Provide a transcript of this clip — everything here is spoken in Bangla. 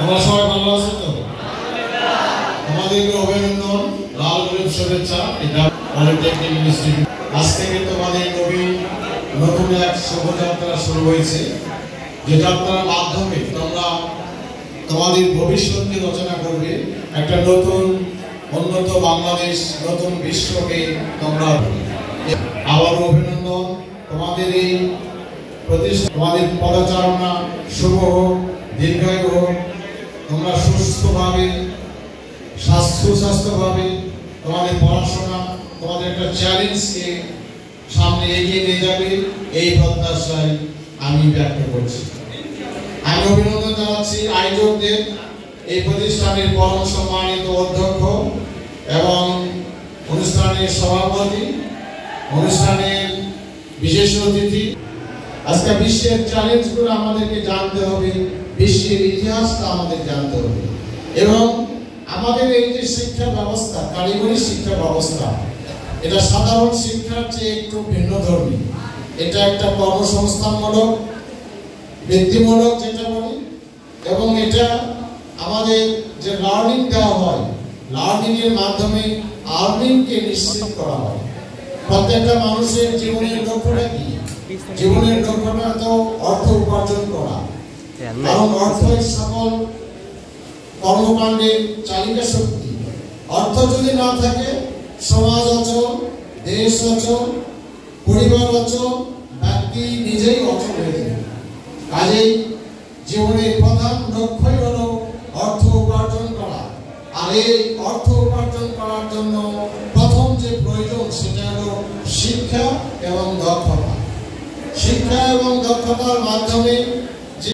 আমরা সবাই ভালো আছি তো? আমাদেরকে অভিনন্দন, লাল গোলাপ শুভেচ্ছা। এটা পলিটেকনিক ইনস্টিটিউট আজ থেকে তোমাদের নতুন এক শোভাযাত্রা শুরু হয়েছে, যে যাত্রার মাধ্যমে তোমরা তোমাদের ভবিষ্যৎকে রচনা করবে। একটা নতুন উন্নত বাংলাদেশ, নতুন বিশ্বকে তোমরা। আবার অভিনন্দন, তোমাদের এই প্রতিষ্ঠা, তোমাদের পদচারণা শুভ হোক, দীর্ঘায়ু হোক। তোমরা সুস্থভাবে, সুস্বাস্থ্যভাবে তোমাদের পড়াশোনা, তোমাদের একটা চ্যালেঞ্জকে সামনে এগিয়ে নিয়ে যাবে, এই প্রত্যাশায় আমি ব্যক্ত করছি। আমি অভিনন্দন জানাচ্ছি আয়োজকদের, এই প্রতিষ্ঠানের পরম সম্মানিত অধ্যক্ষ এবং অনুষ্ঠানের সভাপতি, অনুষ্ঠানের বিশেষ অতিথি। আজকে বিশ্বের চ্যালেঞ্জগুলো আমাদেরকে জানতে হবে, বিশ্বের ইতিহাসটা আমাদের জানতে হবে, এবং আমাদের এই যে শিক্ষা ব্যবস্থা, কারিগরি শিক্ষা ব্যবস্থা, এটা সাধারণ শিক্ষার চেয়ে একটু ভিন্নধর্মী। এটা একটা কর্মসংস্থানমূলক, বৃত্তিমূলক যেটা বলি, এবং এটা আমাদের যে লার্নিং দেওয়া হয়, লার্নিং এর মাধ্যমে আর্নিংকে নিশ্চিত করা হয়। প্রত্যেকটা মানুষের জীবনের লক্ষ্যটা কি? জীবনের লক্ষ্যটা তো অর্থ উপার্জন করা, কারণ অর্থই সকল কর্মকাণ্ডের চালিকা শক্তি। অর্থ যদি না থাকে, সমাজ অচল, দেশ অচল, পরিবার অচল, ব্যক্তি নিজেই অচল হয়ে যাবে। কাজেই জীবনের প্রধান লক্ষ্যই হলো অর্থ উপার্জন করা। আর এই অর্থ উপার্জন করার জন্য প্রথম যে প্রয়োজন, সেটা হলো শিক্ষা এবং দক্ষতা। শিক্ষা এবং দক্ষতার মাধ্যমে